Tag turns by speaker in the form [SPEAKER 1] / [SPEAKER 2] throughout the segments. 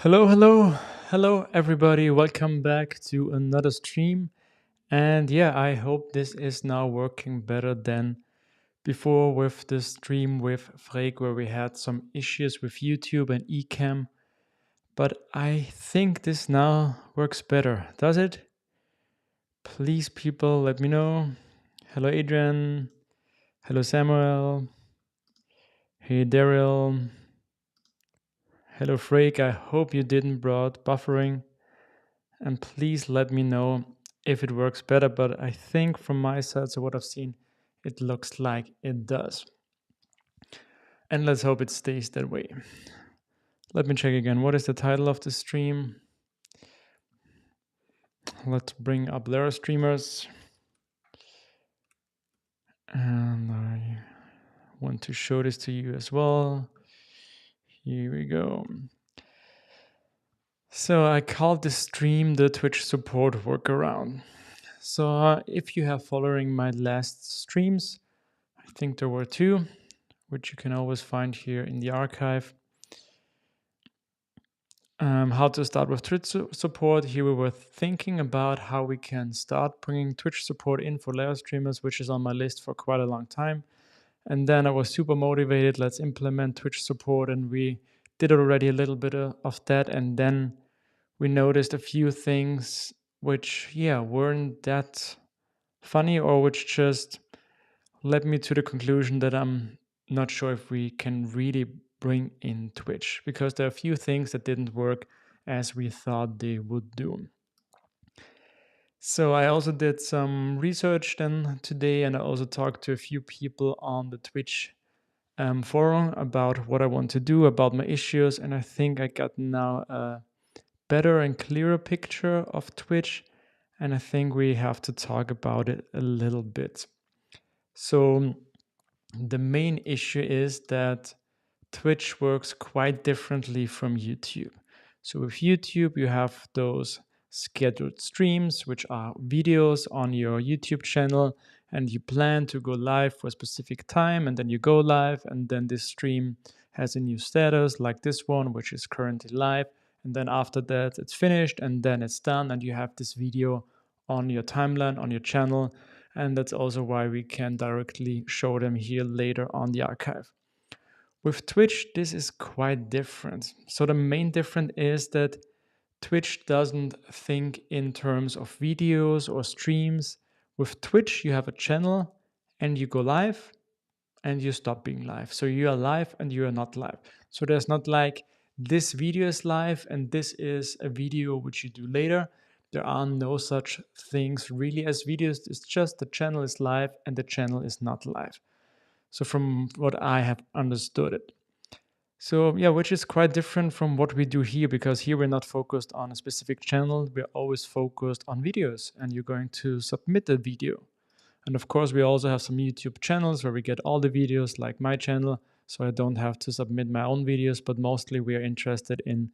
[SPEAKER 1] Hello, everybody. Welcome back to another stream. And yeah, I hope this is now working better than before with the stream with Freek, where we had some issues with YouTube and Ecamm. But I think this now works better. Does it? Please, people, let me know. Hello, Adrian. Hello, Samuel. Hey, Daryl. Hello, Freek. I hope you didn't brought buffering. And please let me know if it works better, but I think from my side, so what I've seen, it looks like it does. And let's hope it stays that way. Let me check again. What is the title of the stream? Let's bring up Larastreamers. And I want to show this to you as well. Here we go. So I called this stream the Twitch support workaround. So if you have following my last streams, I think there were two, which you can always find here in the archive. How to start with Twitch support. Here we were thinking about how we can start bringing Twitch support in for Larastreamers, which is on my list for quite a long time. And then I was super motivated. Let's implement Twitch support, and we did already a little bit of that. And then we noticed a few things which, weren't that funny, or which just led me to the conclusion that I'm not sure if we can really bring in Twitch, because there are a few things that didn't work as we thought they would do. So I also did some research then today, and I also talked to a few people on the Twitch forum about what I want to do, about my issues, and I think I got now a better and clearer picture of Twitch, and I think we have to talk about it a little bit. So the main issue is that Twitch works quite differently from YouTube. So with YouTube, you have those scheduled streams, which are videos on your YouTube channel, and you plan to go live for a specific time, and then you go live, and then this stream has a new status like this one, which is currently live. And then after that, it's finished, and then it's done, and you have this video on your timeline, on your channel. And that's also why we can directly show them here later on the archive. With Twitch, this is quite different. So the main difference is that Twitch doesn't think in terms of videos or streams. With Twitch, you have a channel and you go live and you stop being live. So you are live and you are not live. So there's not like this video is live and this is a video which you do later. There are no such things really as videos. It's just the channel is live and the channel is not live. So from what I have understood it. So yeah, which is quite different from what we do here, because here we're not focused on a specific channel. We're always focused on videos, and you're going to submit a video. And of course, we also have some YouTube channels where we get all the videos, like my channel, so I don't have to submit my own videos, but mostly we are interested in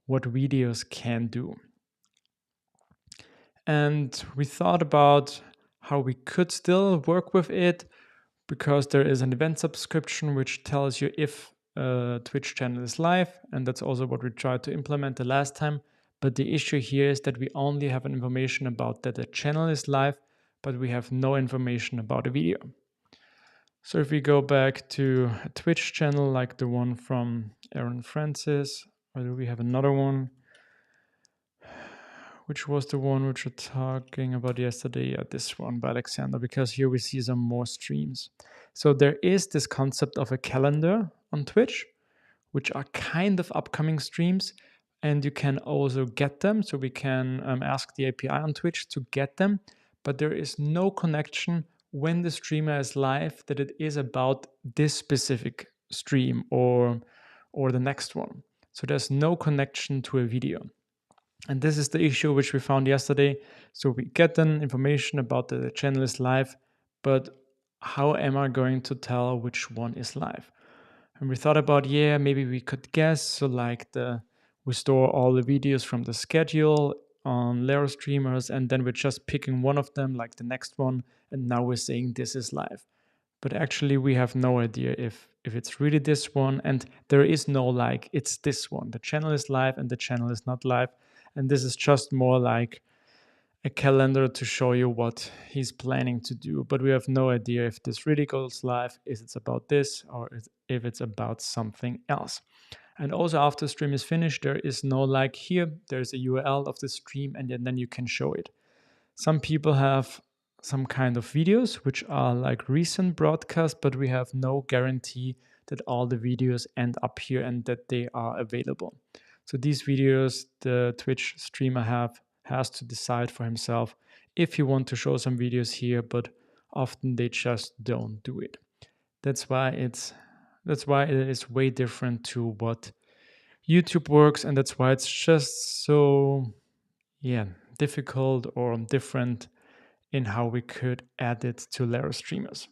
[SPEAKER 1] what videos can do. And we thought about how we could still work with it, because there is an event subscription which tells you if a Twitch channel is live, and that's also what we tried to implement the last time. But the issue here is that we only have information about that the channel is live, but we have no information about a video. So if we go back to a Twitch channel like the one from Aaron Francis, or do we have another one? Which was the one which we're talking about yesterday? Yeah, this one by Alexander, because here we see some more streams. So there is this concept of a calendar on Twitch, which are kind of upcoming streams, and you can also get them. So we can ask the API on Twitch to get them, but there is no connection when the streamer is live that it is about this specific stream or the next one. So there's no connection to a video. And this is the issue which we found yesterday. So we get then information about the channel is live, but how am I going to tell which one is live? And we thought about, maybe we could guess. So like we store all the videos from the schedule on Larastreamers, and then we're just picking one of them, like the next one, and now we're saying this is live. but actually we have no idea if it's really this one, and there is no like it's this one. The channel is live and the channel is not live, and this is just more like a calendar to show you what he's planning to do, but we have no idea if this really goes live, if it's about this or if it's about something else. And also after stream is finished, there is no like here, there's a URL of the stream and then you can show it. Some people have some kind of videos which are like recent broadcasts, but we have no guarantee that all the videos end up here and that they are available. So these videos, the Twitch streamer has to decide for himself if he want to show some videos here, but often they just don't do it. That's why it is way different to what YouTube works, and that's why it's just so difficult or different in how we could add it to Larastreamers.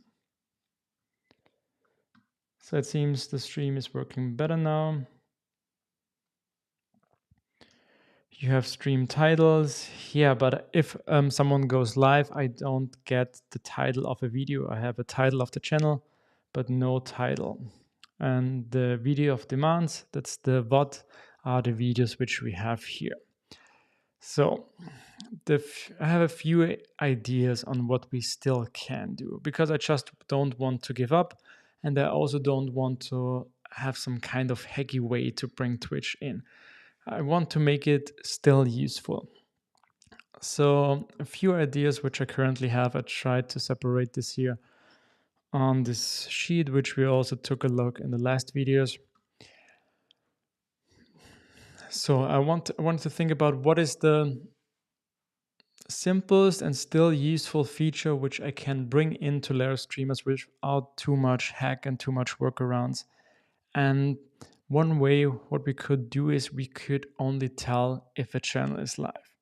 [SPEAKER 1] So it seems the stream is working better now. You have stream titles. Yeah, but if someone goes live, I don't get the title of a video. I have a title of the channel, but no title. And the video of demands, that's the VOD, are the videos which we have here. So I have a few ideas on what we still can do, because I just don't want to give up, and I also don't want to have some kind of hacky way to bring Twitch in. I want to make it still useful. So a few ideas which I currently have. I tried to separate this here on this sheet, which we also took a look in the last videos. So I want to think about what is the simplest and still useful feature which I can bring into Larastreamers without too much hack and too much workarounds. And one way what we could do is we could only tell if a channel is live.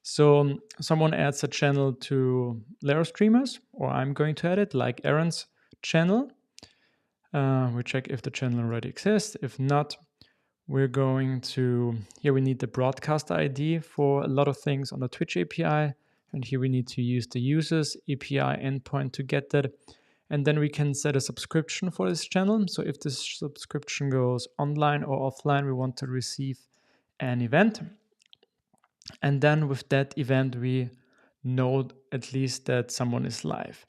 [SPEAKER 1] So someone adds a channel to Larastreamers, or I'm going to add it, like Aaron's channel. We check if the channel already exists. If not, we're going to, here we need the broadcast ID for a lot of things on the Twitch API. And here we need to use the users API endpoint to get that. And then we can set a subscription for this channel. So if this subscription goes online or offline, we want to receive an event. And then with that event, we know at least that someone is live.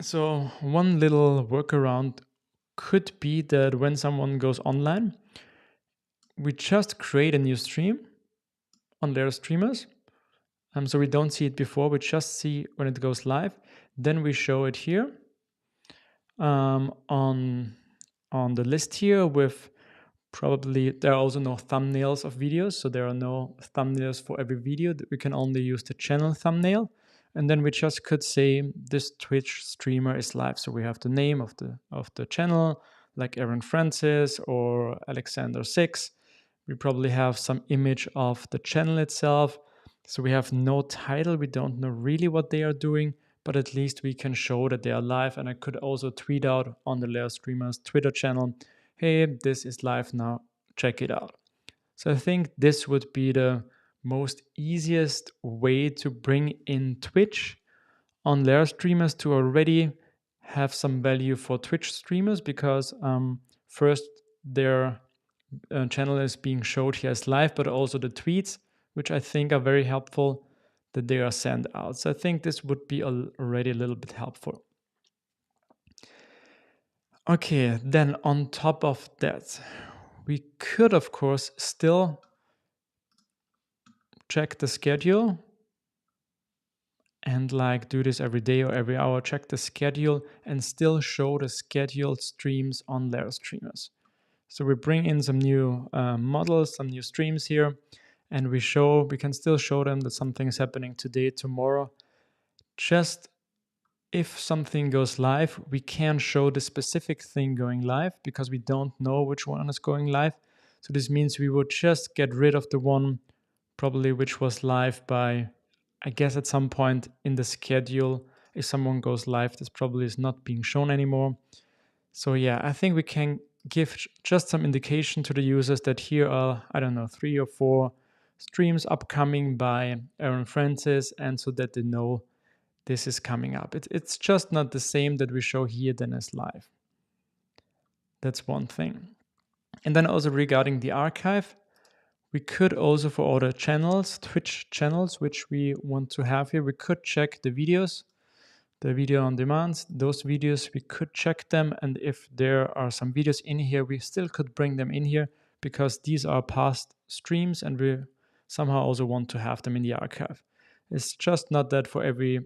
[SPEAKER 1] So one little workaround could be that when someone goes online, we just create a new stream on Larastreamers. So we don't see it before, we just see when it goes live. Then we show it here on the list here with probably, there are also no thumbnails of videos. So there are no thumbnails for every video. We can only use the channel thumbnail. And then we just could say this Twitch streamer is live. So we have the name of the channel, like Aaron Francis or Alexander6. We probably have some image of the channel itself. So we have no title. We don't know really what they are doing, but at least we can show that they are live. And I could also tweet out on the Larastreamers Twitter channel, hey, this is live now, check it out. So I think this would be the most easiest way to bring in Twitch on Larastreamers to already have some value for Twitch streamers, because first their channel is being showed here as live, but also the tweets, which I think are very helpful, that they are sent out. So I think this would be already a little bit helpful. Okay, then on top of that, we could of course still check the schedule and like do this every day or every hour, check the schedule and still show the scheduled streams on Larastreamers. So we bring in some new models, some new streams here, and we can still show them that something is happening today, tomorrow. Just if something goes live, we can't show the specific thing going live because we don't know which one is going live. So this means we would just get rid of the one probably which was live by, I guess at some point in the schedule. If someone goes live, this probably is not being shown anymore. So yeah, I think we can give just some indication to the users that here are, I don't know, 3 or 4 streams upcoming by Aaron Francis, and so that they know this is coming up. It's just not the same that we show here than as live. That's one thing. And then also regarding the archive, we could also for other channels, Twitch channels, which we want to have here, we could check the videos, the video on demands, those videos, we could check them. And if there are some videos in here, we still could bring them in here because these are past streams and we somehow also want to have them in the archive. It's just not that for every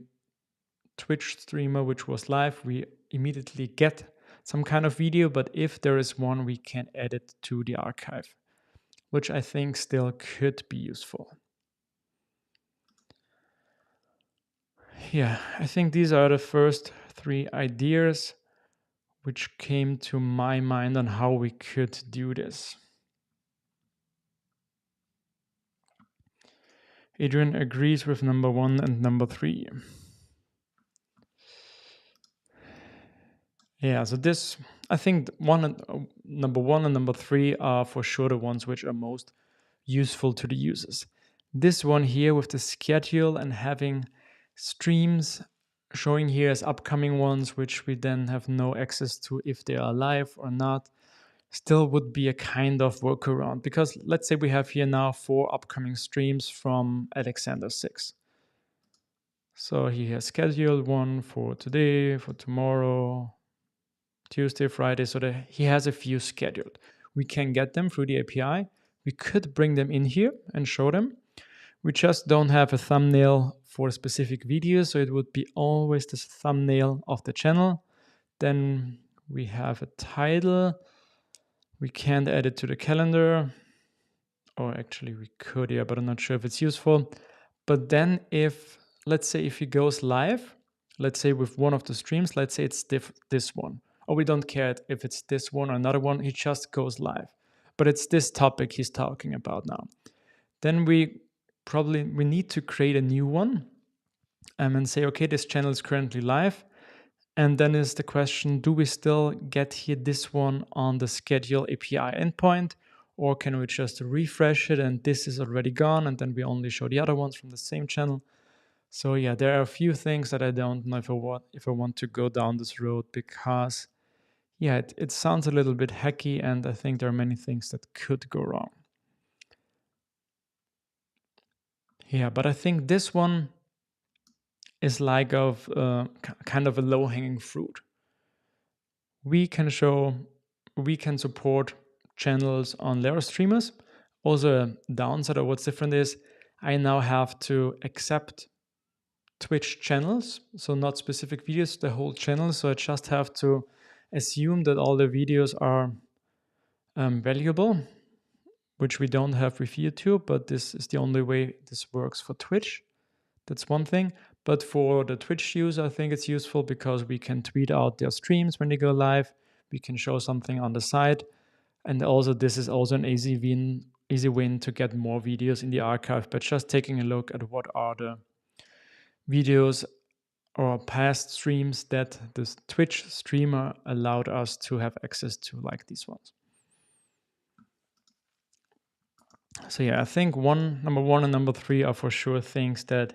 [SPEAKER 1] Twitch streamer which was live, we immediately get some kind of video, but if there is one, we can add it to the archive, which I think still could be useful. Yeah, I think these are the first 3 ideas which came to my mind on how we could do this. Adrian agrees with number 1 and number 3. Yeah, so this, I think number 1 and number 3 are for sure the ones which are most useful to the users. This one here with the schedule and having streams showing here as upcoming ones, which we then have no access to if they are live or not, still would be a kind of workaround. Because let's say we have here now 4 upcoming streams from Alexander 6. So he has scheduled one for today, for tomorrow, Tuesday, Friday, so that he has a few scheduled. We can get them through the API. We could bring them in here and show them. We just don't have a thumbnail for a specific video, so it would be always the thumbnail of the channel. Then we have a title. We can't add it to the calendar. Or actually we could, yeah, but I'm not sure if it's useful. But then if, let's say if he goes live, let's say with one of the streams, let's say it's this one. Or we don't care if it's this one or another one, he just goes live. But it's this topic he's talking about now. Then we need to create a new one and say, okay, this channel is currently live. And then is the question, do we still get here this one on the schedule API endpoint? Or can we just refresh it and this is already gone and then we only show the other ones from the same channel? So yeah, there are a few things that I don't know if I want to go down this road because yeah, it sounds a little bit hacky and I think there are many things that could go wrong. Yeah, but I think this one is like kind of a low-hanging fruit. We can support channels on Larastreamers. Also, a downside or what's different is I now have to accept Twitch channels, so not specific videos, the whole channel. So I just have to assume that all the videos are valuable, which we don't have with YouTube, but this is the only way this works for Twitch. That's one thing. But for the Twitch user, I think it's useful because we can tweet out their streams when they go live. We can show something on the side. And also, this is also an easy win to get more videos in the archive, but just taking a look at what are the videos or past streams that this Twitch streamer allowed us to have access to, like these ones. So yeah, I think number 1 and number 3 are for sure things that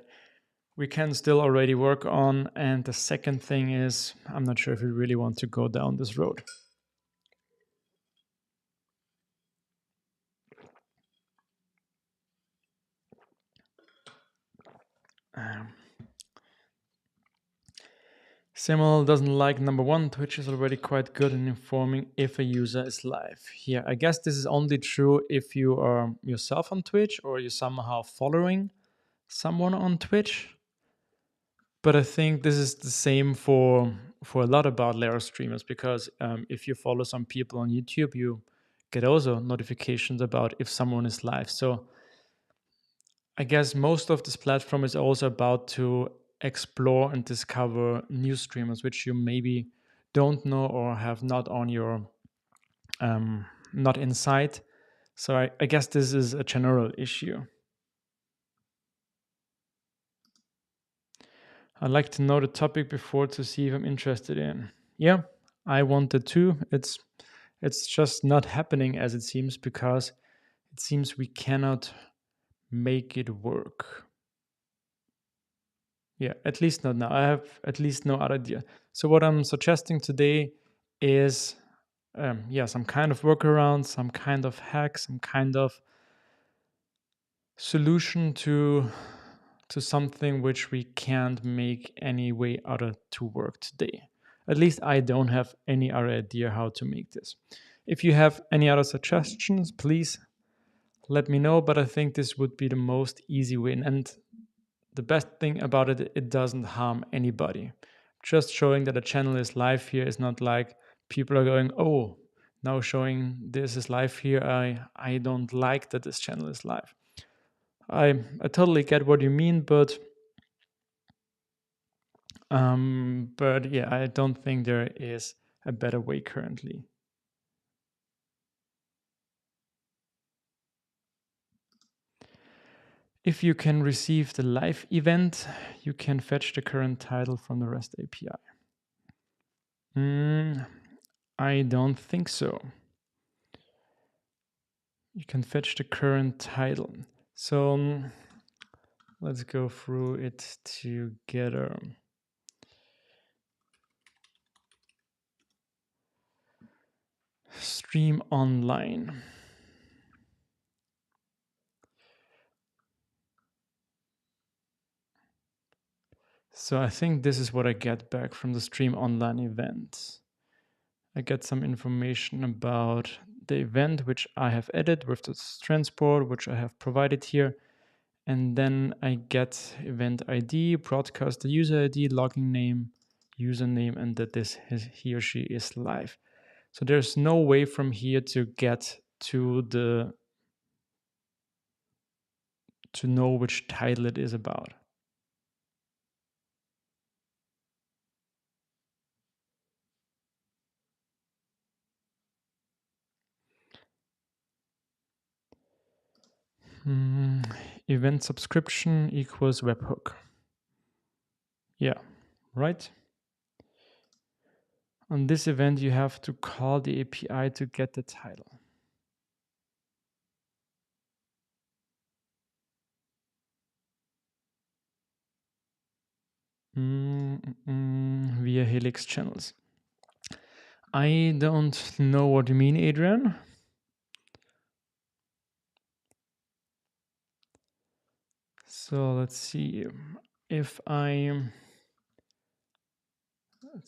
[SPEAKER 1] we can still already work on. And the second thing is, I'm not sure if we really want to go down this road. Samuel doesn't like number 1. Twitch is already quite good in informing if a user is live. Yeah, I guess this is only true if you are yourself on Twitch or you're somehow following someone on Twitch. But I think this is the same for a lot about Larastreamers because if you follow some people on YouTube, you get also notifications about if someone is live. So I guess most of this platform is also about to explore and discover new streamers, which you maybe don't know or have not on your, not in sight. So I guess this is a general issue. I'd like to know the topic before to see if I'm interested in. Yeah, I wanted to. It's just not happening as it seems because it seems we cannot make it work. Yeah, at least not now. I have at least no other idea. So what I'm suggesting today is, yeah, some kind of workaround, some kind of hack, some kind of solution to something which we can't make any way other to work today. At least I don't have any other idea how to make this. If you have any other suggestions, please let me know. But I think this would be the most easy way. And the best thing about it, it doesn't harm anybody. Just showing that a channel is live here is not like people are going, oh, now showing this is live here. I don't like that this channel is live. I totally get what you mean, but yeah, I don't think there is a better way currently. If you can receive the live event, you can fetch the current title from the REST API. I don't think so. You can fetch the current title. So let's go through it together. Stream online. So I think this is what I get back from the stream online event. I get some information about the event which I have added with the transport, which I have provided here. And then I get event ID, broadcast the user ID, login name, username, and that he or she is live. So there's no way from here to get to know which title it is about. Event subscription equals webhook. Yeah, right? On this event, you have to call the API to get the title. Via Helix channels. I don't know what you mean, Adrian. So let's see. If let's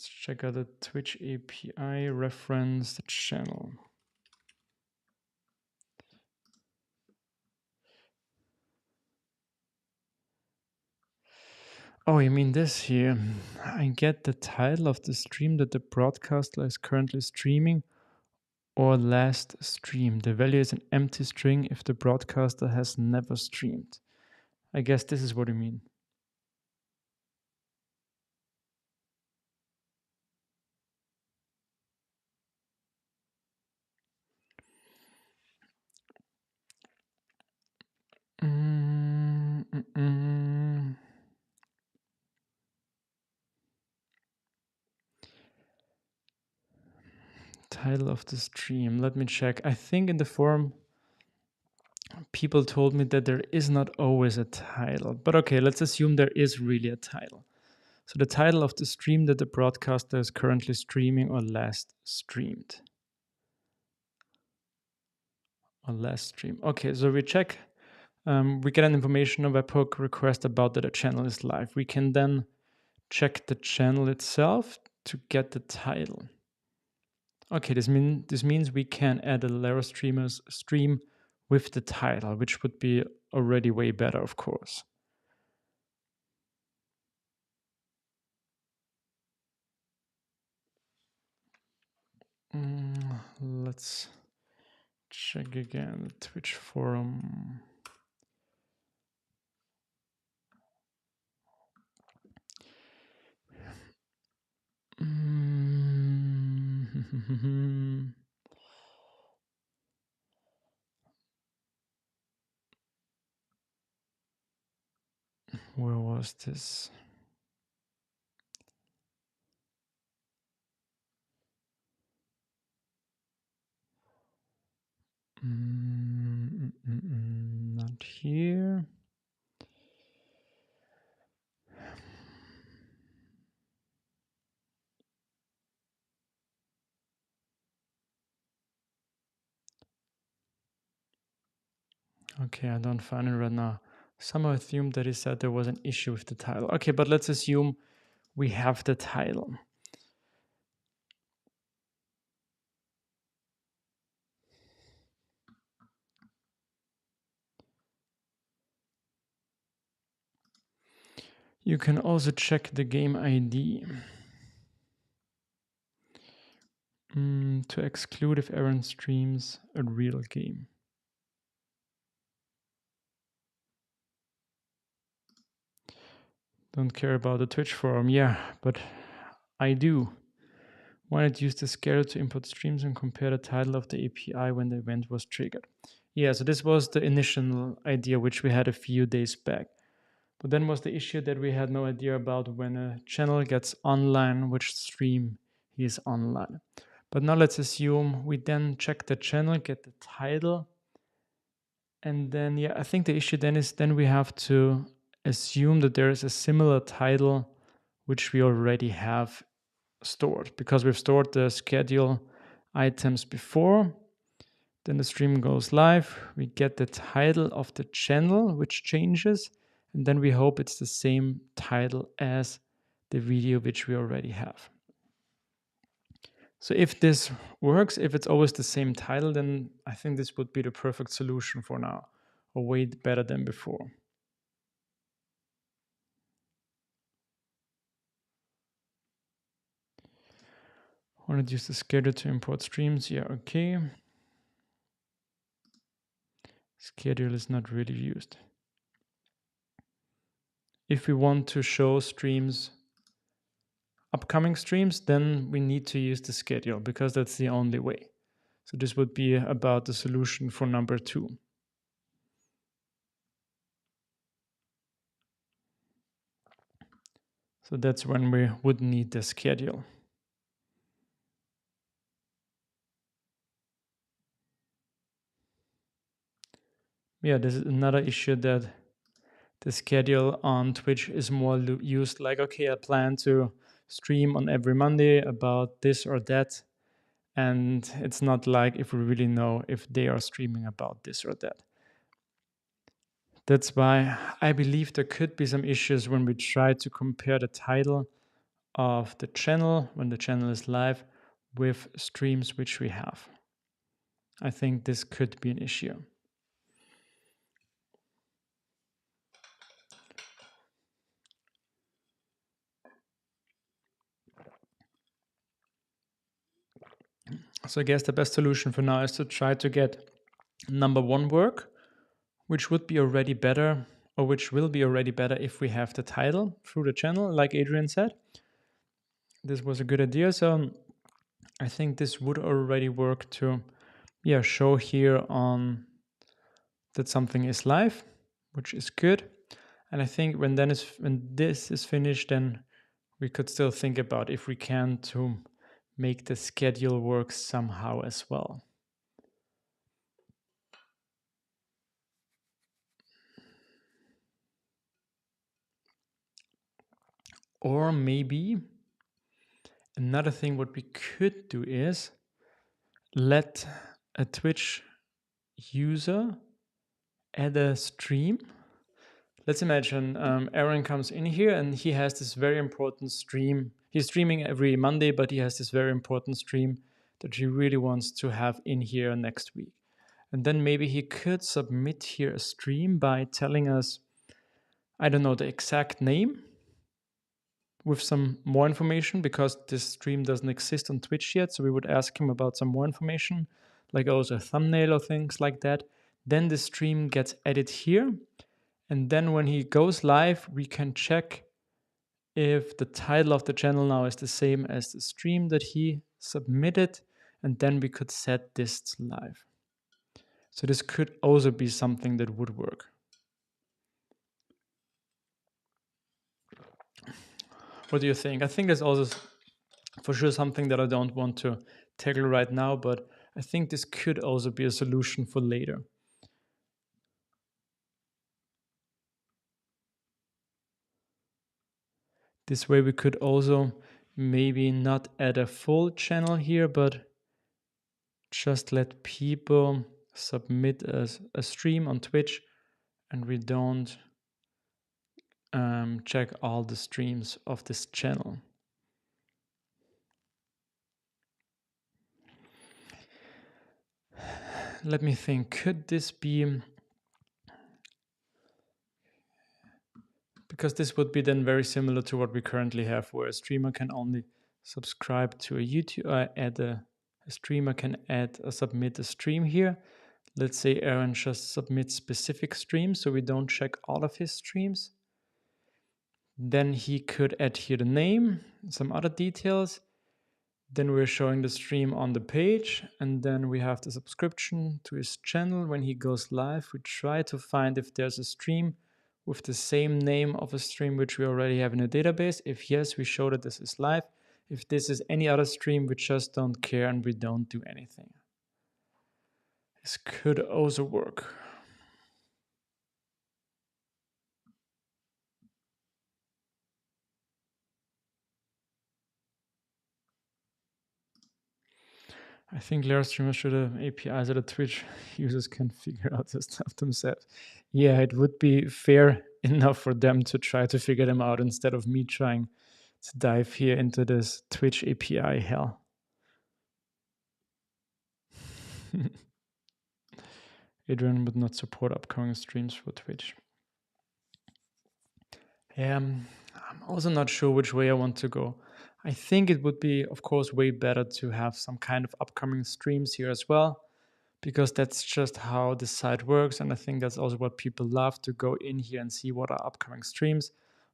[SPEAKER 1] check out the Twitch API reference the channel. Oh, you mean this here? I get the title of the stream that the broadcaster is currently streaming or last stream. The value is an empty string if the broadcaster has never streamed. I guess this is what you mean. Title of the stream. Let me check. I think in the forum, people told me that there is not always a title. But okay, let's assume there is really a title. So the title of the stream that the broadcaster is currently streaming or last streamed. Or last stream. Okay, so we check. We get an information of webhook request about that a channel is live. We can then check the channel itself to get the title. Okay, this means we can add a Larastreamers stream with the title, which would be already way better, of course. Let's check again the Twitch forum. Where was this? Not here. Okay, I don't find it right now. Somehow assumed that he said there was an issue with the title. Okay, but let's assume we have the title. You can also check the game ID to exclude if Aaron streams a real game. Don't care about the Twitch forum. Yeah, but I do. Why not use the scheduler to import streams and compare the title of the API when the event was triggered? Yeah, so this was the initial idea which we had a few days back. But then was the issue that we had no idea about when a channel gets online, which stream he is online. But now let's assume we then check the channel, get the title, and then, yeah, I think the issue then is then we have to assume that there is a similar title which we already have stored, because we've stored the schedule items before. Then the stream goes live, we get the title of the channel which changes, and then we hope it's the same title as the video which we already have. So if this works, if it's always the same title, then I think this would be the perfect solution for now, or way better than before. Want to use the scheduler to import streams? Yeah, okay. Schedule is not really used. If we want to show streams, upcoming streams, then we need to use the schedule because that's the only way. So this would be about the solution for number 2. So that's when we would need the schedule. Yeah, this is another issue, that the schedule on Twitch is more used like, okay, I plan to stream on every Monday about this or that. And it's not like if we really know if they are streaming about this or that. That's why I believe there could be some issues when we try to compare the title of the channel when the channel is live with streams which we have. I think this could be an issue. So I guess the best solution for now is to try to get number 1 work, which would be already better, or which will be already better if we have the title through the channel, like Adrian said. This was a good idea, so I think this would already work to show here on that something is live, which is good. And I think when this is finished, then we could still think about if we can to make the schedule work somehow as well. Or maybe another thing what we could do is let a Twitch user add a stream. Let's imagine Aaron comes in here and he has this very important stream. He's streaming every Monday, but he has this very important stream that he really wants to have in here next week. And then maybe he could submit here a stream by telling us, I don't know, the exact name with some more information, because this stream doesn't exist on Twitch yet. So we would ask him about some more information, like also a thumbnail or things like that. Then the stream gets added here. And then when he goes live, we can check if the title of the channel now is the same as the stream that he submitted. And then we could set this to live. So this could also be something that would work. What do you think? I think there's also for sure something that I don't want to tackle right now, but I think this could also be a solution for later. This way we could also maybe not add a full channel here, but just let people submit a stream on Twitch and we don't check all the streams of this channel. Let me think, could this be, because this would be then very similar to what we currently have, where a streamer can only subscribe to a YouTube, a streamer can add or submit a stream here. Let's say Aaron just submits specific streams, so we don't check all of his streams. Then he could add here the name, some other details. Then we're showing the stream on the page, and then we have the subscription to his channel. When he goes live, we try to find if there's a stream with the same name of a stream which we already have in a database. If yes, we show that this is live. If this is any other stream, we just don't care and we don't do anything. This could also work. I think Larastreamers should have APIs that the Twitch users can figure out this stuff themselves. Yeah, it would be fair enough for them to try to figure them out instead of me trying to dive here into this Twitch API hell. Adrian would not support upcoming streams for Twitch. I'm also not sure which way I want to go. I think it would be, of course, way better to have some kind of upcoming streams here as well, because that's just how the site works. And I think that's also what people love, to go in here and see what are upcoming streams.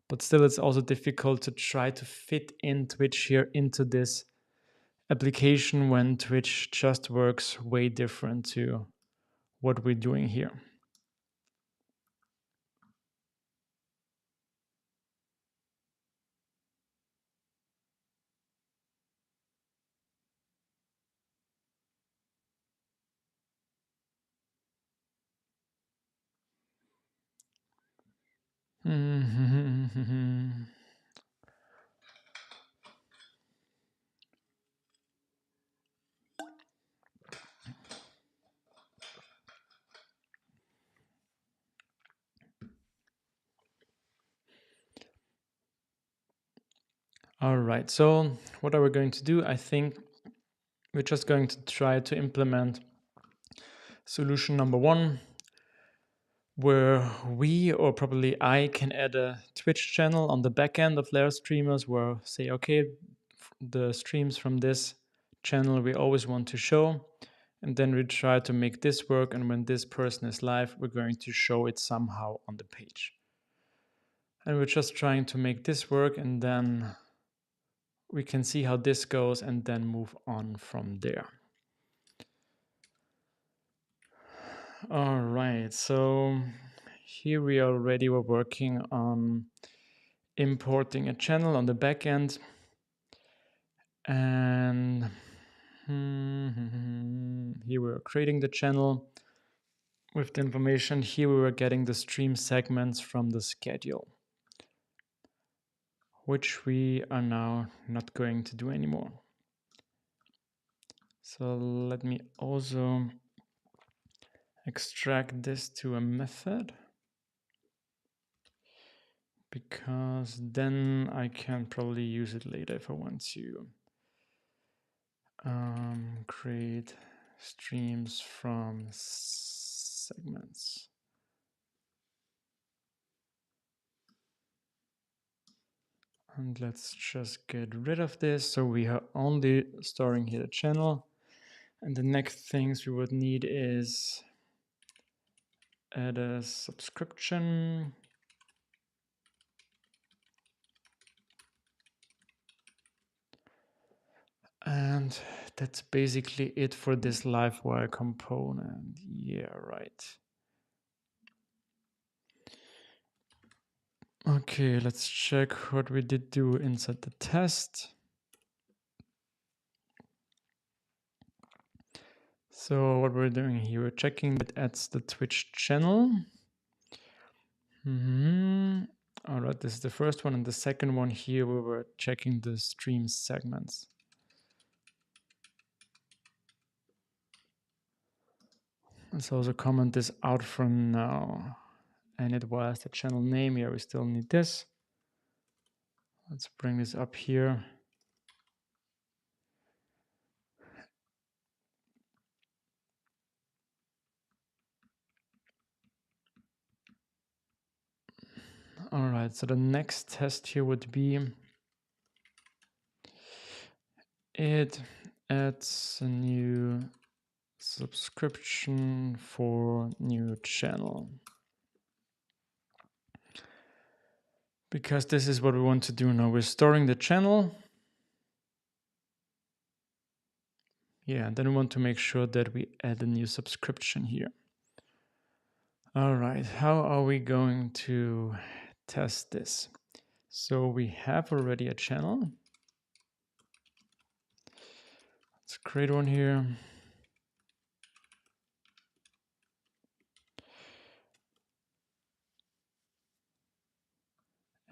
[SPEAKER 1] But still, it's also difficult to try to fit in Twitch here into this application when Twitch just works way different to what we're doing here. All right, so what are we going to do? I think we're just going to try to implement solution number one, where we, or probably I, can add a Twitch channel on the back end of Larastreamers, where say, okay, the streams from this channel we always want to show, and then we try to make this work, and when this person is live, we're going to show it somehow on the page. And we're just trying to make this work, and then we can see how this goes and then move on from there. All right, so here we already were working on importing a channel on the back end, and here we were creating the channel with the information. Here we were getting the stream segments from the schedule, which we are now not going to do anymore. So let me also extract this to a method, because then I can probably use it later if I want to create streams from segments. And let's just get rid of this. So we are only storing here the channel. And the next things we would need is add a subscription. And that's basically it for this livewire component. Yeah, right. Okay, let's check what we did do inside the test. So what we're doing here, we're checking that adds the Twitch channel. All right, this is the first one, and the second one here, we were checking the stream segments. Let's also comment this out for now. And it was the channel name. Yeah, we still need this. Let's bring this up here. All right, so the next test here would be it adds a new subscription for new channel. Because this is what we want to do now. We're storing the channel. Yeah, and then we want to make sure that we add a new subscription here. All right, how are we going to test this? So we have already a channel. Let's create one here.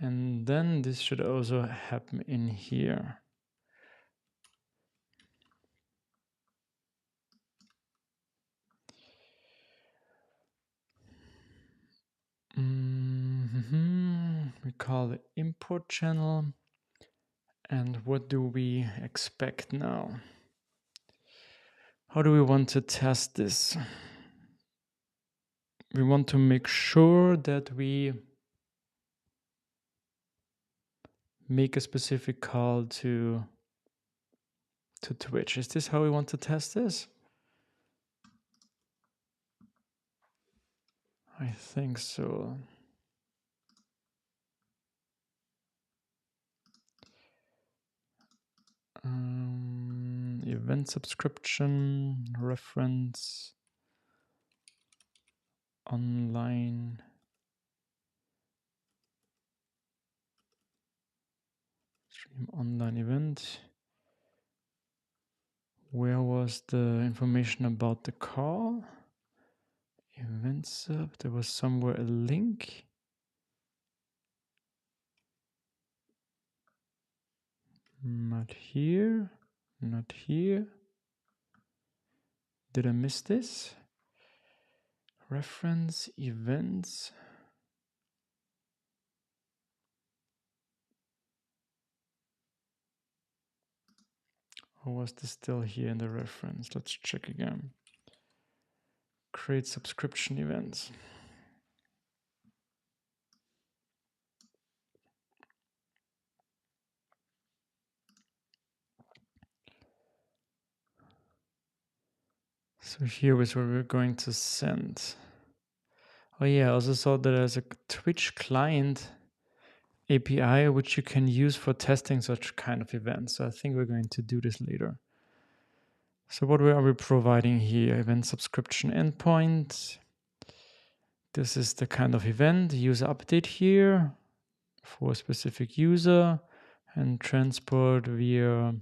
[SPEAKER 1] And then this should also happen in here. We call it import channel. And what do we expect now? How do we want to test this? We want to make sure that we make a specific call to Twitch. Is this how we want to test this? I think so. Event subscription, reference, online. Stream online event. Where was the information about the call? Event sub, there was somewhere a link. Not here, not here. Did I miss this? Reference, events. Or was this still here in the reference? Let's check again. Create subscription events. So here is where we're going to send. Oh yeah, I also saw that there's a Twitch client API which you can use for testing such kind of events. So I think we're going to do this later. So what are we providing here? Event subscription endpoint. This is the kind of event, user update here for a specific user and transport via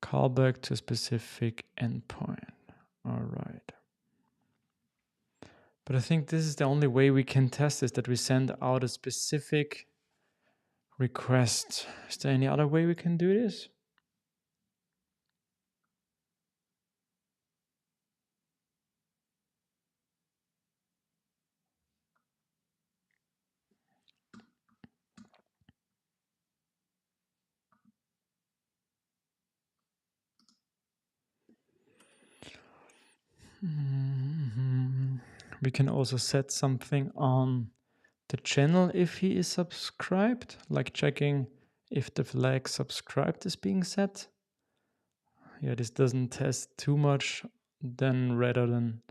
[SPEAKER 1] callback to a specific endpoint. All right. But I think this is the only way we can test this, that we send out a specific request. Is there any other way we can do this? We can also set something on the channel if he is subscribed, like checking if the flag subscribed is being set. Yeah, this doesn't test too much then rather than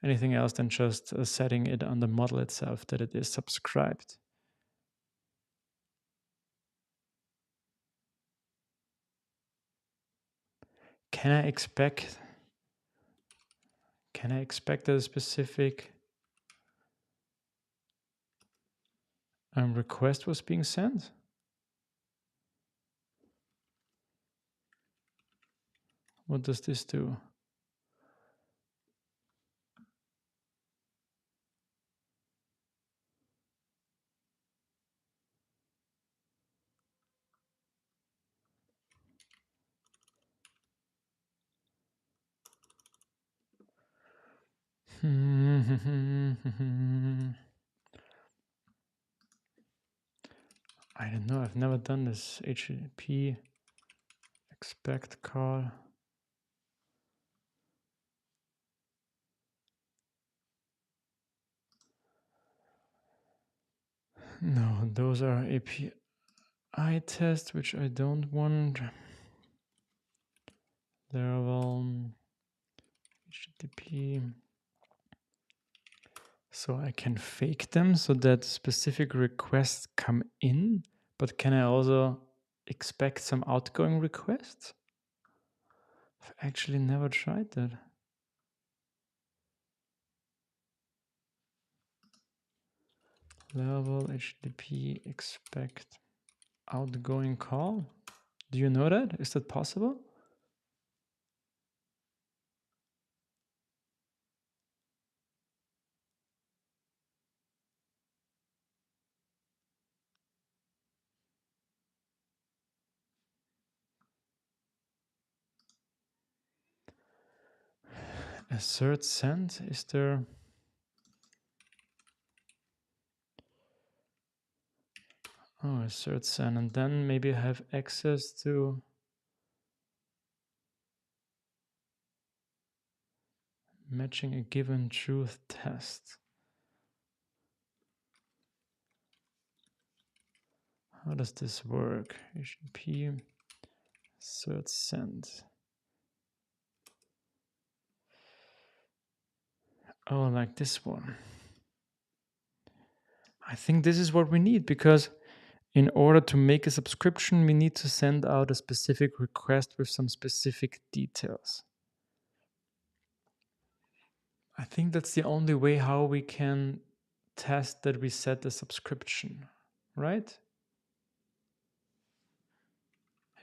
[SPEAKER 1] anything else than just setting it on the model itself that it is subscribed. Can I expect that a specific request was being sent? What does this do? I don't know, I've never done this HTTP expect call. No, those are API tests, which I don't want. Laravel, HTTP. So I can fake them so that specific requests come in, but can I also expect some outgoing requests? I've actually never tried that. Laravel HTTP expect outgoing call. Do you know that? Is that possible? Assert send, is there? Oh, assert send, and then maybe I have access to matching a given truth test. How does this work? HTTP assert send. Oh, like this one. I think this is what we need, because in order to make a subscription, we need to send out a specific request with some specific details. I think that's the only way how we can test that we set the subscription, right?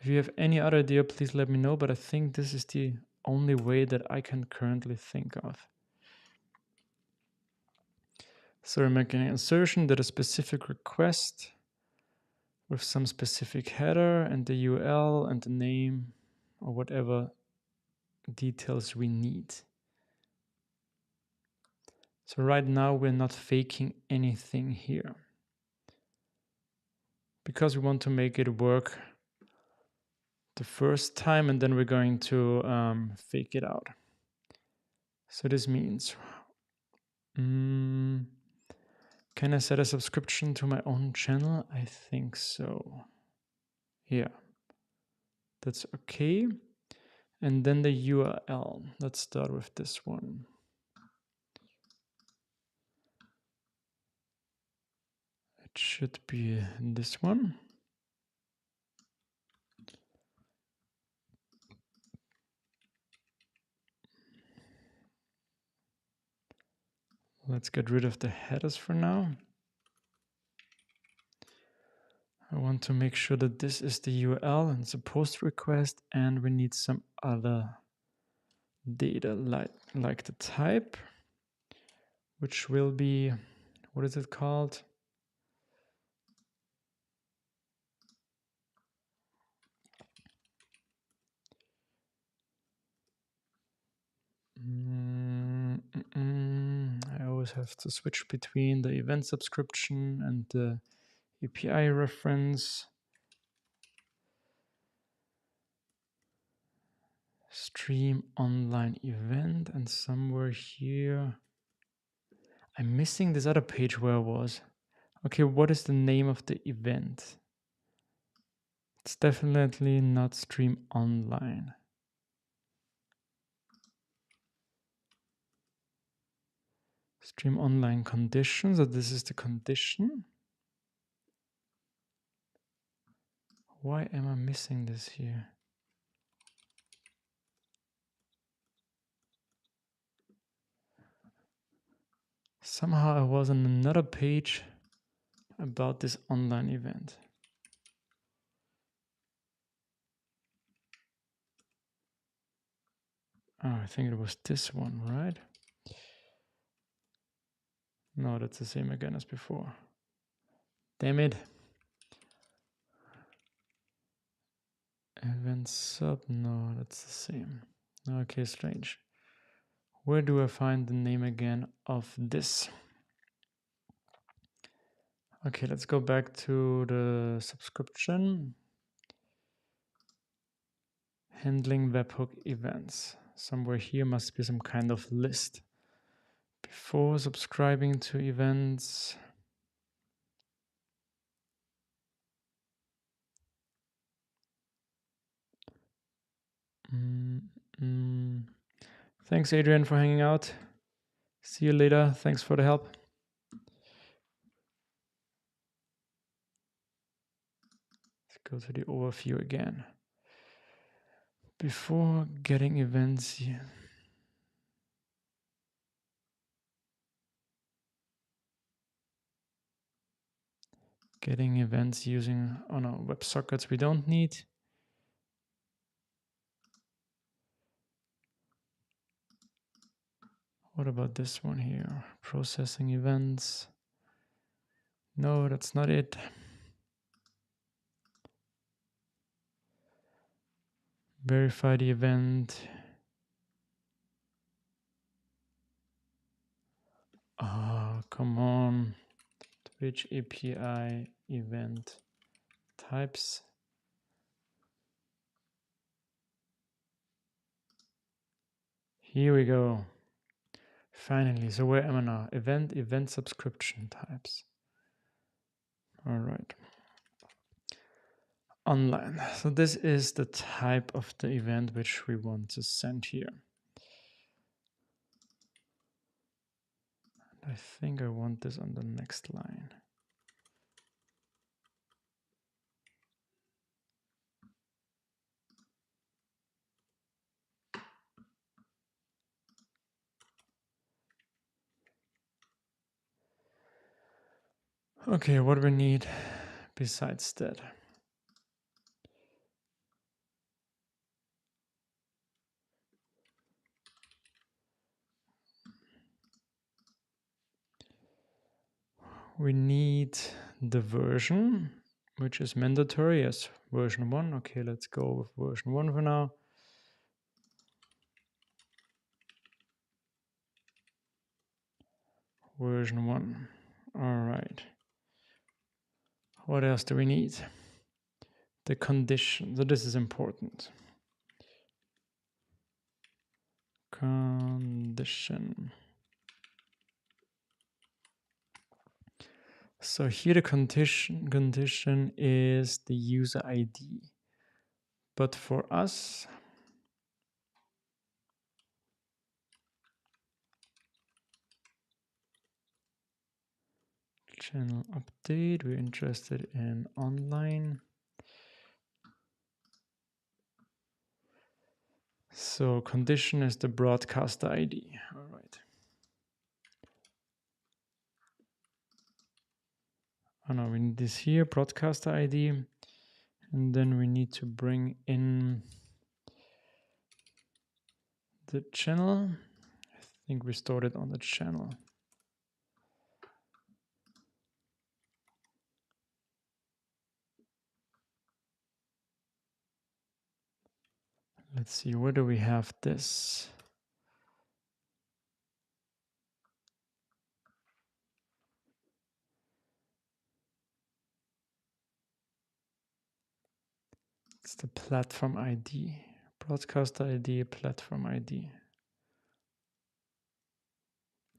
[SPEAKER 1] If you have any other idea, please let me know, but I think this is the only way that I can currently think of. So we're making an assertion that a specific request with some specific header and the URL and the name or whatever details we need. So right now we're not faking anything here because we want to make it work the first time, and then we're going to fake it out. So this means, can I set a subscription to my own channel? I think so. Yeah, that's okay. And then the URL. Let's start with this one. It should be this one. Let's get rid of the headers for now. I want to make sure that this is the URL and it's a post request, and we need some other data like the type, which will be, what is it called? I always have to switch between the event subscription and the API reference. Stream online event, and somewhere here I'm missing this other page where I was. Okay, what is the name of the event? It's definitely not stream online. Stream online condition, so this is the condition. Why am I missing this here? Somehow I was on another page about this online event. Oh, I think it was this one, right? No, that's the same again as before. Damn it. Event sub, no, that's the same. Okay, strange. Where do I find the name again of this? Okay, let's go back to the subscription. Handling webhook events. Somewhere here must be some kind of list. Before subscribing to events, thanks, Adrian, for hanging out. See you later. Thanks for the help. Let's go to the overview again. Before getting events, using, oh no, WebSockets we don't need. What about this one here? Processing events. No, that's not it. Verify the event. Oh, come on. Twitch API event types. Here we go. Finally, so where am I now? Event subscription types. All right. Online. So this is the type of the event which we want to send here. I think I want this on the next line. Okay, what do we need besides that? We need the version, which is mandatory as version 1. Okay, let's go with version 1 for now. Version 1. All right. What else do we need? The condition. So this is important. Condition. So here the condition is the user ID. But for us, channel update, we're interested in online. So condition is the broadcaster ID. All right. Oh no, we need this here, broadcaster ID. And then we need to bring in the channel. I think we stored it on the channel. Let's see, where do we have this? It's the platform ID, broadcaster ID, platform ID.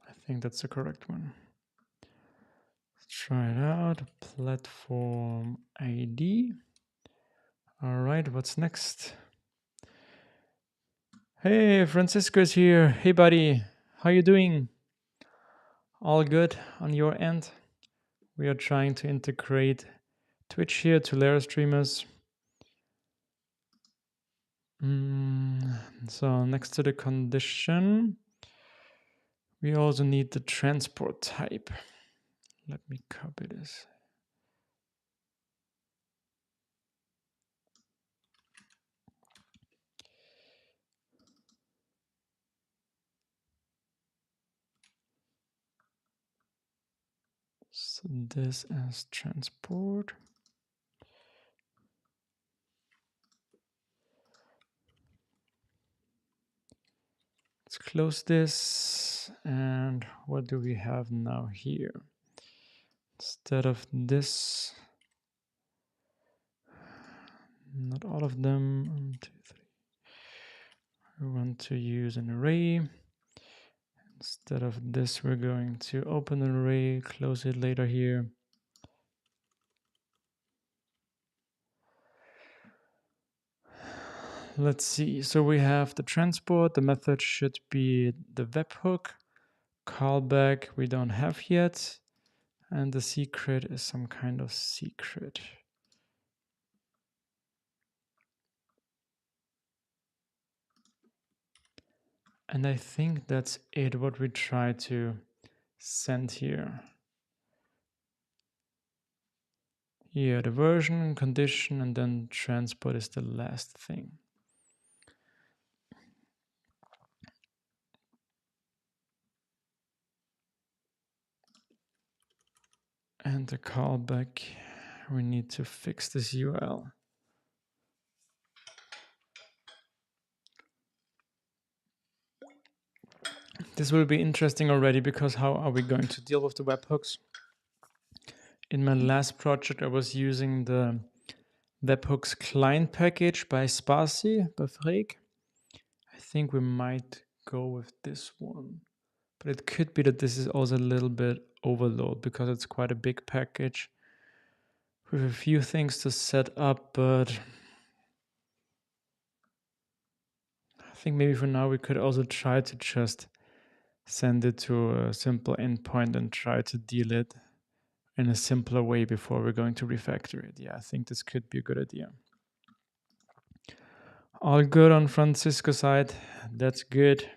[SPEAKER 1] I think that's the correct one. Let's try it out, platform ID. All right, what's next? Hey, Francisco is here. Hey, buddy, how you doing? All good on your end? We are trying to integrate Twitch here to Larastreamers. So next to the condition, we also need the transport type. Let me copy this. So this is transport. Let's close this. And what do we have now here? Instead of this, not all of them. 1, 2, 3. We want to use an array. Instead of this, we're going to open an array, close it later here. Let's see. So we have the transport. The method should be the webhook. Callback we don't have yet. And the secret is some kind of secret. And I think that's it, what we try to send here. Here, the version, condition, and then transport is the last thing. And the callback, we need to fix this URL. This will be interesting already, because how are we going to deal with the webhooks? In my last project, I was using the webhooks client package by Sparsy, by Freek. I think we might go with this one. But it could be that this is also a little bit overload, because it's quite a big package with a few things to set up, but I think maybe for now we could also try to just send it to a simple endpoint and try to deal it in a simpler way before we're going to refactor it. Yeah, I think this could be a good idea. All good on Francisco's side. That's good.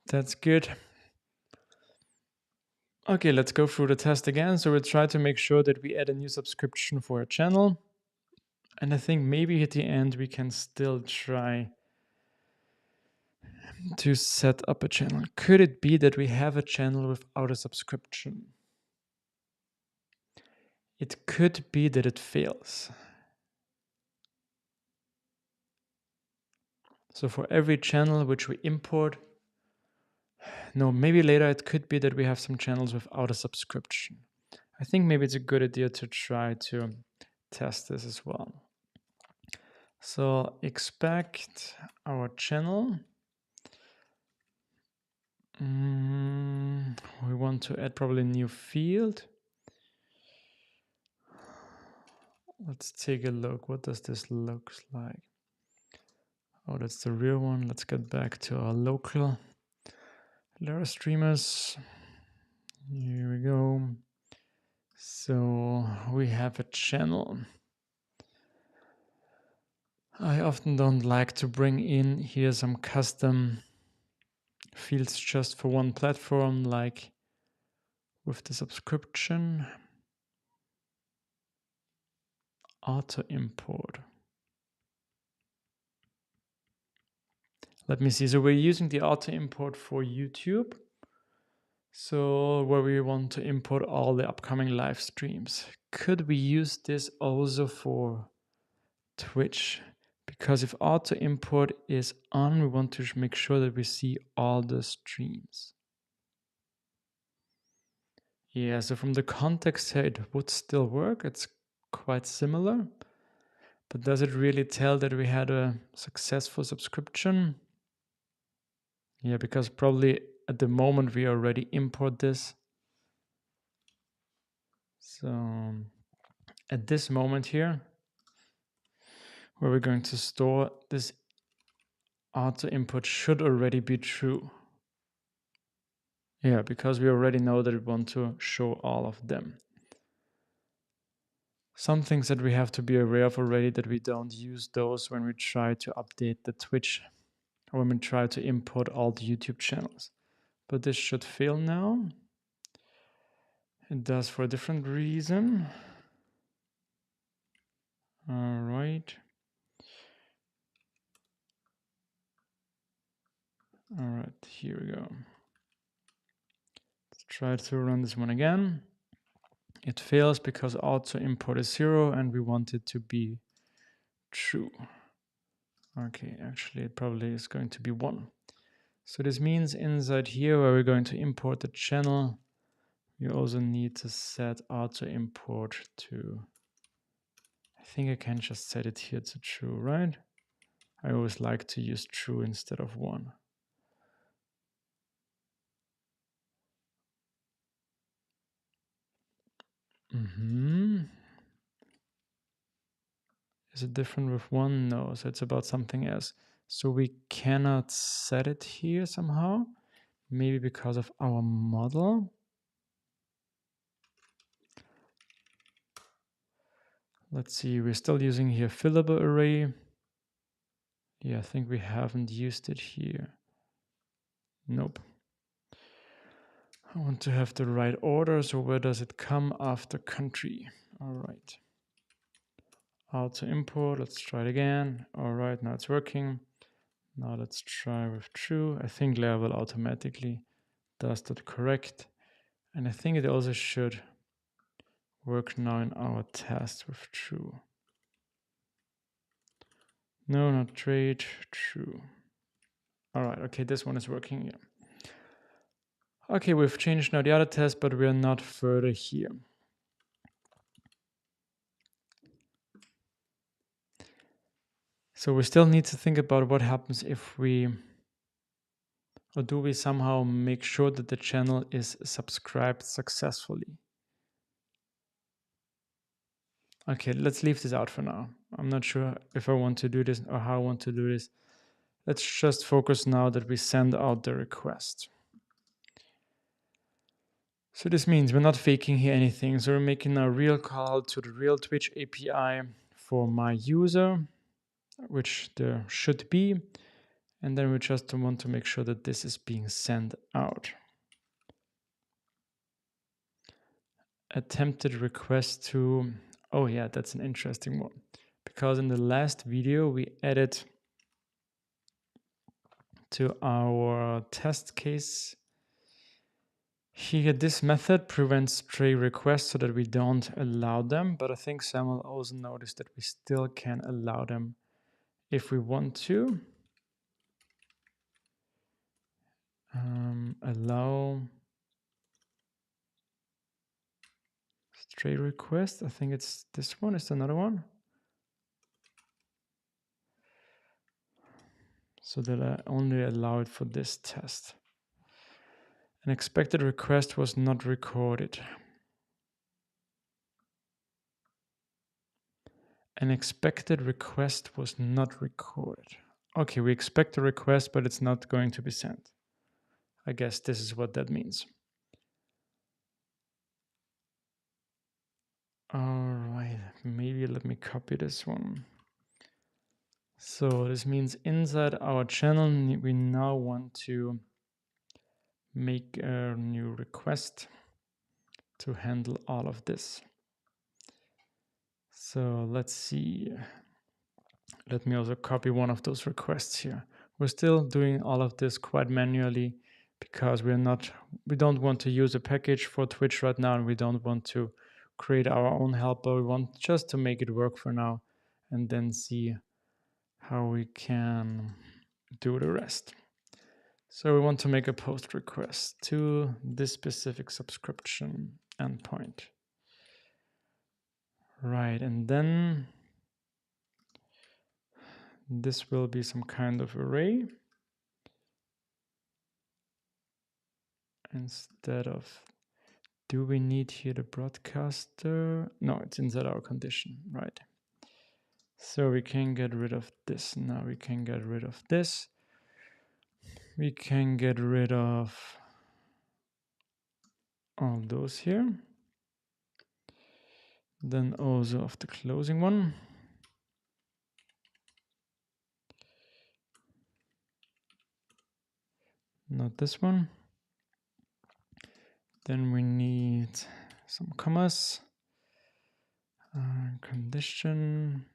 [SPEAKER 1] That's good. Okay, let's go through the test again. So we'll try to make sure that we add a new subscription for a channel. And I think maybe at the end we can still try to set up a channel. Could it be that we have a channel without a subscription? It could be that it fails. So for every channel which we import, no, maybe later it could be that we have some channels without a subscription. I think maybe it's a good idea to try to test this as well. So expect our channel. We want to add probably a new field. Let's take a look. What does this look like? Oh, that's the real one. Let's get back to our local Larastreamers. Here we go. So we have a channel. I often don't like to bring in here some custom fields just for one platform, like with the subscription. Auto import. Let me see. So we're using the auto import for YouTube. So where we want to import all the upcoming live streams. Could we use this also for Twitch? Because if auto import is on, we want to make sure that we see all the streams. Yeah, so from the context here, it would still work. It's quite similar. But does it really tell that we had a successful subscription? Yeah, because probably at the moment we already import this. So at this moment here, where we're going to store this auto input should already be true. Yeah, because we already know that we want to show all of them. Some things that we have to be aware of already, that we don't use those when we try to update the Twitch or when we try to import all the YouTube channels. But this should fail now. It does for a different reason. All right. All right, here we go. Let's try to run this one again. It fails because auto import is 0 and we want it to be true. Okay, actually it probably is going to be 1. So this means inside here where we're going to import the channel, you also need to set auto import to, I think I can just set it here to true, right? I always like to use true instead of 1. Is it different with 1? No, so it's about something else. So we cannot set it here somehow. Maybe because of our model. Let's see, we're still using here fillable array. Yeah, I think we haven't used it here. Nope. I want to have the right order, so where does it come after country? All right. Auto import, let's try it again. All right, now it's working. Now let's try with true. I think Level automatically does that correct. And I think it also should work now in our test with true. No, not trade, true. All right, okay, this one is working here. Okay, we've changed now the other test, but we're not further here. So we still need to think about what happens if we, or do we somehow make sure that the channel is subscribed successfully? Okay, let's leave this out for now. I'm not sure if I want to do this or how I want to do this. Let's just focus now that we send out the request. So this means we're not faking here anything. So we're making a real call to the real Twitch API for my user, which there should be. And then we just want to make sure that this is being sent out. Attempted request to, oh yeah, that's an interesting one. Because in the last video, we added to our test case here, this method prevents stray requests so that we don't allow them, but I think Samuel also noticed that we still can allow them if we want to. Allow stray request. I think it's this one, is another one. So that I only allow it for this test. An expected request was not recorded. An expected request was not recorded. Okay, we expect a request, but it's not going to be sent. I guess this is what that means. All right, maybe let me copy this one. So this means inside our channel, we now want to make a new request to handle all of this. So let's see. Let me also copy one of those requests here. We're still doing all of this quite manually because we don't want to use a package for Twitch right now, and we don't want to create our own helper. We want just to make it work for now and then see how we can do the rest. So we want to make a post request to this specific subscription endpoint. Right, and then this will be some kind of array. Instead of, do we need here the broadcaster? No, it's inside our condition, right? So we can get rid of this. Now we can get rid of this. We can get rid of all those here. Then also of the closing one. Not this one. Then we need some commas. Condition.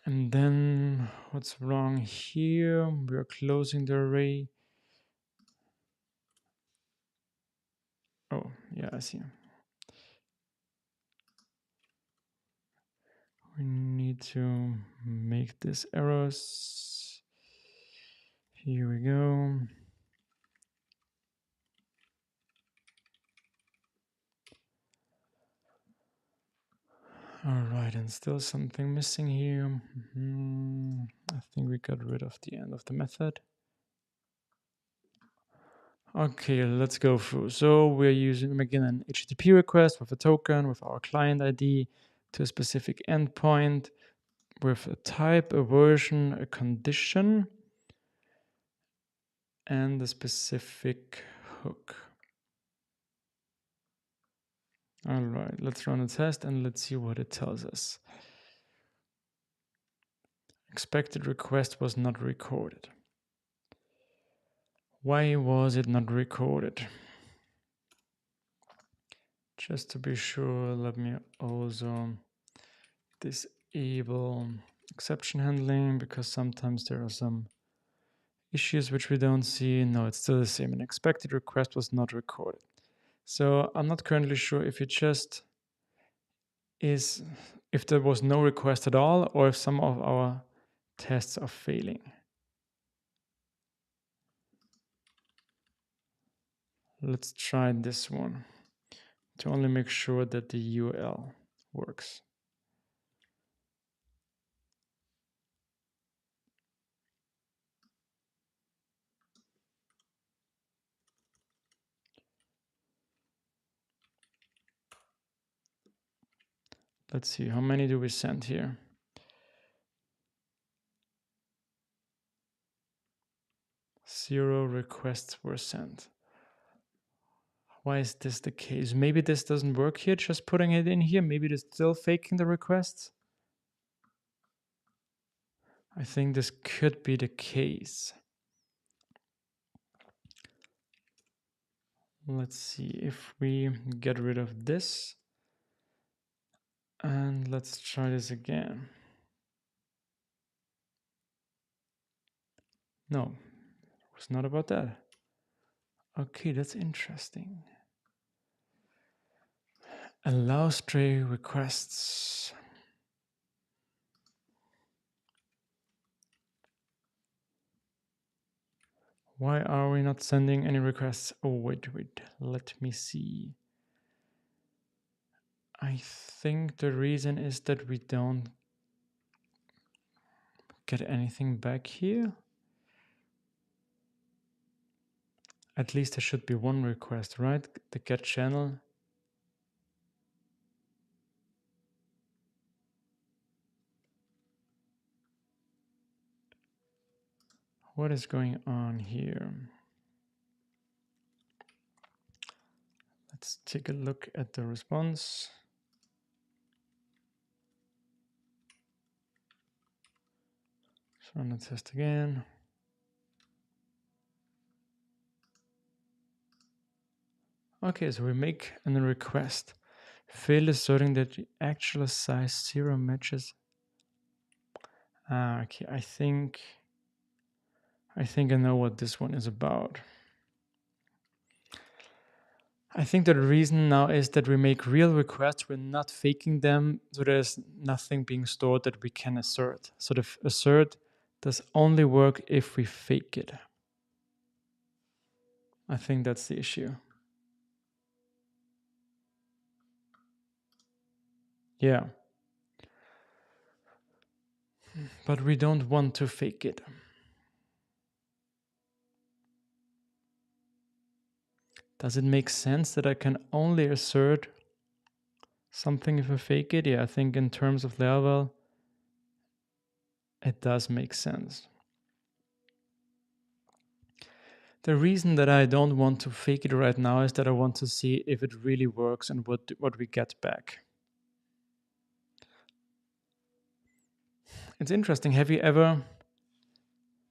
[SPEAKER 1] And then what's wrong here? We're closing the array. Oh, yeah, I see. We need to make this errors. Here we go. All right, and still something missing here. I think we got rid of the end of the method. Okay, let's go through. So we're using, again, an HTTP request with a token, with our client ID to a specific endpoint, with a type, a version, a condition, and a specific hook. All right, let's run a test and let's see what it tells us. Expected request was not recorded. Why was it not recorded? Just to be sure, let me also disable exception handling, because sometimes there are some issues which we don't see. No, it's still the same. An expected request was not recorded. So I'm not currently sure if it just is, if there was no request at all, or if some of our tests are failing. Let's try this one to only make sure that the UL works. Let's see, how many do we send here? 0 requests were sent. Why is this the case? Maybe this doesn't work here, just putting it in here. Maybe it's still faking the requests. I think this could be the case. Let's see if we get rid of this. And let's try this again. No, it was not about that. Okay, that's interesting. Allow stray requests. Why are we not sending any requests? Oh, wait, let me see. I think the reason is that we don't get anything back here. At least there should be one request, right? The get channel. What is going on here? Let's take a look at the response. Let's run the test again. Okay, so we make a request. Fail asserting that the actual size 0 matches. Okay, I think I know what this one is about. I think the reason now is that we make real requests, we're not faking them, so there's nothing being stored that we can assert. So the assert does only work if we fake it. I think that's the issue. Yeah. But we don't want to fake it. Does it make sense that I can only assert something if I fake it? Yeah, I think in terms of Laravel, it does make sense. The reason that I don't want to fake it right now is that I want to see if it really works and what we get back. It's interesting. Have you ever,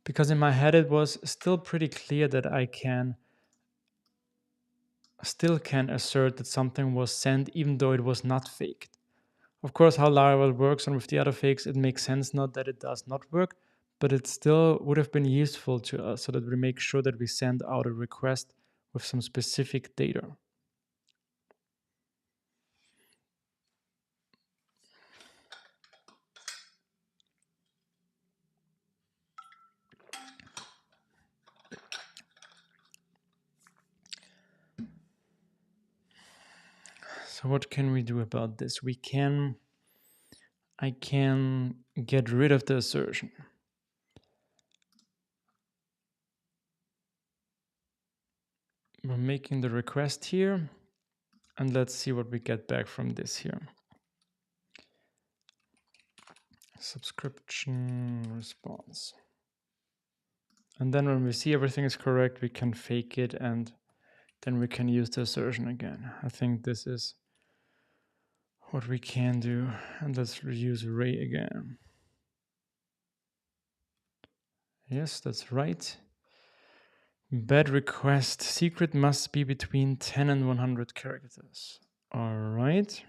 [SPEAKER 1] because in my head it was still pretty clear that I still can assert that something was sent even though it was not faked. Of course, how Laravel works and with the other fakes, it makes sense not that it does not work, but it still would have been useful to us so that we make sure that we send out a request with some specific data. So what can we do about this? I can get rid of the assertion. We're making the request here, and let's see what we get back from this here. Subscription response. And then when we see everything is correct, we can fake it and then we can use the assertion again. I think this is what we can do. And let's use array again. Yes, that's right. Bad request. Secret must be between 10 and 100 characters. All right.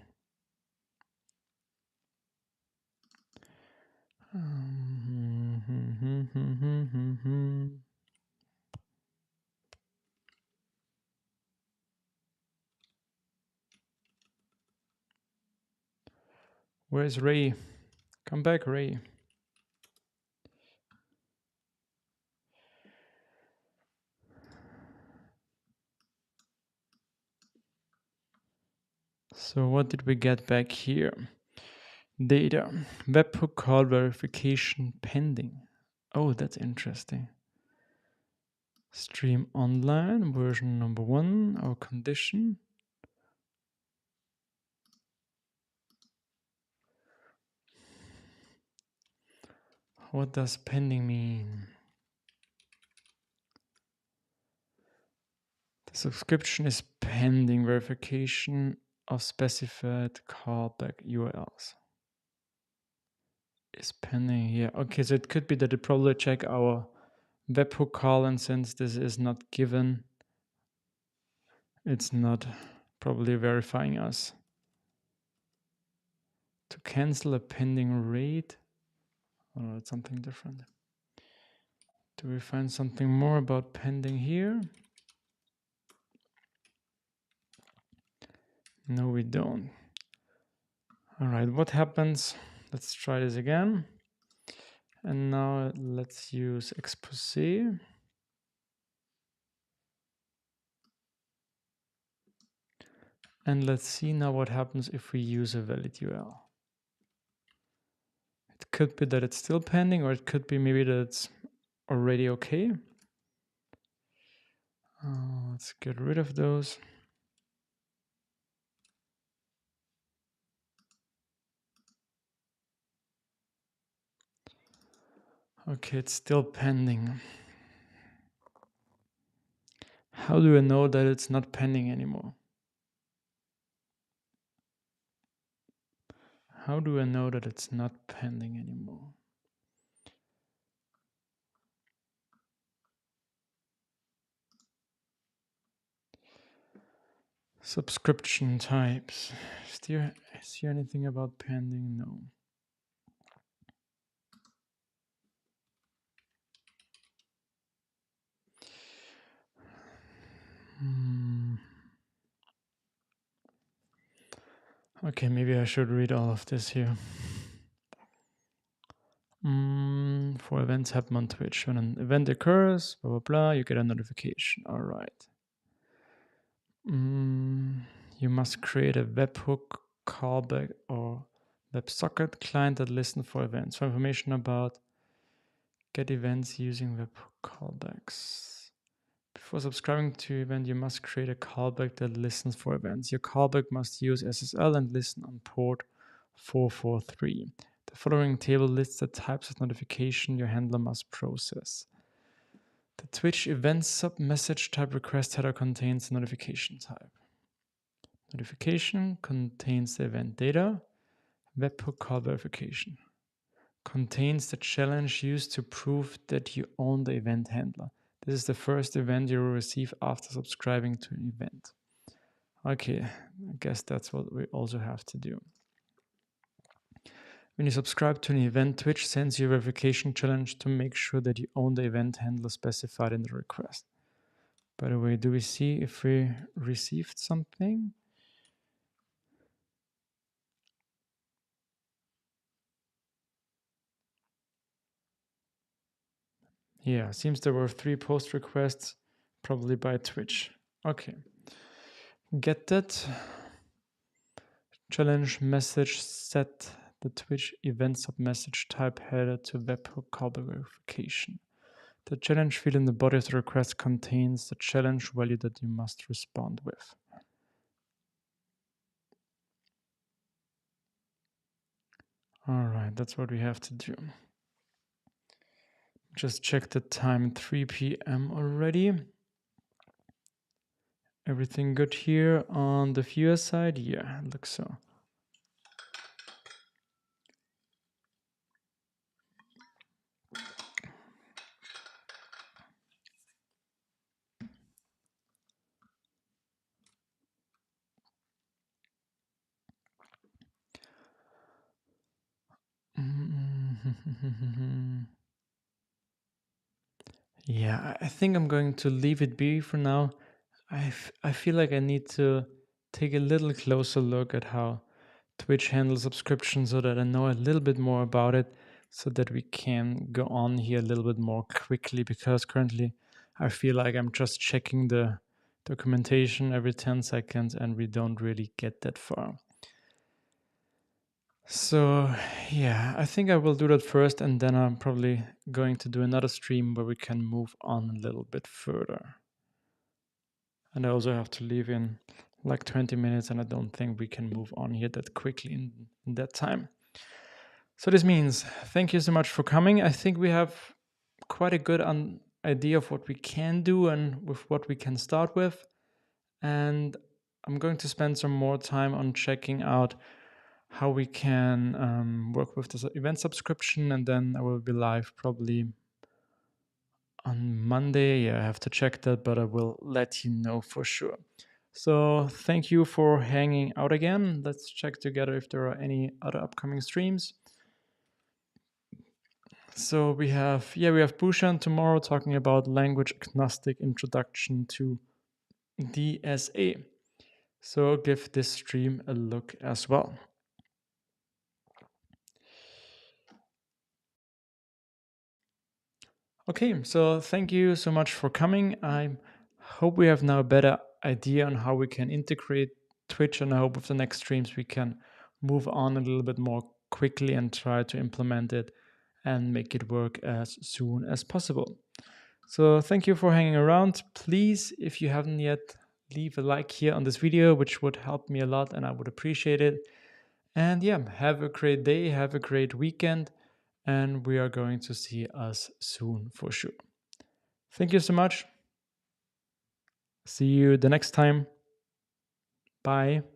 [SPEAKER 1] Where's Ray? Come back, Ray. So what did we get back here? Data. Webhook call verification pending. Oh, that's interesting. Stream online, version number 1, our condition. What does pending mean? The subscription is pending verification of specified callback URLs. Is pending here. Okay, so it could be that it probably check our webhook call, and since this is not given, it's not probably verifying us. To cancel a pending rate. Oh, it's something different. Do we find something more about pending here? No, we don't. All right, what happens? Let's try this again. And now let's use expose. And let's see now what happens if we use a valid URL. It could be that it's still pending, or it could be maybe that it's already okay. Let's get rid of those. Okay, it's still pending. How do I know that it's not pending anymore? How do I know that it's not pending anymore? Subscription types. Is here anything about pending? No. Okay, maybe I should read all of this here. For events happen on Twitch. When an event occurs, blah, blah, blah, you get a notification. All right. You must create a webhook callback or WebSocket client that listens for events. For information about get events using webhook callbacks. Before subscribing to event, you must create a callback that listens for events. Your callback must use SSL and listen on port 443. The following table lists the types of notification your handler must process. The Twitch event sub-message type request header contains the notification type. Notification contains the event data. Webhook call verification contains the challenge used to prove that you own the event handler. This is the first event you will receive after subscribing to an event. Okay, I guess that's what we also have to do. When you subscribe to an event, Twitch sends you a verification challenge to make sure that you own the event handler specified in the request. By the way, do we see if we received something? Yeah, seems there were 3 post requests, probably by Twitch. Okay, get that. Challenge message, set the Twitch event submessage type header to webhook callback verification. The challenge field in the body of the request contains the challenge value that you must respond with. All right, that's what we have to do. Just check the time, 3 p.m. already. Everything good here on the viewer side? Yeah, it looks so. Yeah, I think I'm going to leave it be for now. I feel like I need to take a little closer look at how Twitch handles subscription so that I know a little bit more about it so that we can go on here a little bit more quickly, because currently I feel like I'm just checking the documentation every 10 seconds and we don't really get that far. So yeah, I think I will do that first, and then I'm probably going to do another stream where we can move on a little bit further. And I also have to leave in like 20 minutes, and I don't think we can move on here that quickly in that time. So this means thank you so much for coming. I think we have quite a good idea of what we can do and with what we can start with. And I'm going to spend some more time on checking out how we can work with this event subscription, and then I will be live probably on Monday. Yeah, I have to check that, but I will let you know for sure. So thank you for hanging out again. Let's check together if there are any other upcoming streams. So we have Bhushan tomorrow talking about language agnostic introduction to DSA. So give this stream a look as well. Okay, so thank you so much for coming. I hope we have now a better idea on how we can integrate Twitch, and I hope with the next streams we can move on a little bit more quickly and try to implement it and make it work as soon as possible. So thank you for hanging around. Please, if you haven't yet, leave a like here on this video, which would help me a lot and I would appreciate it. And yeah, have a great day, have a great weekend, and we are going to see us soon for sure. Thank you so much. See you the next time. Bye.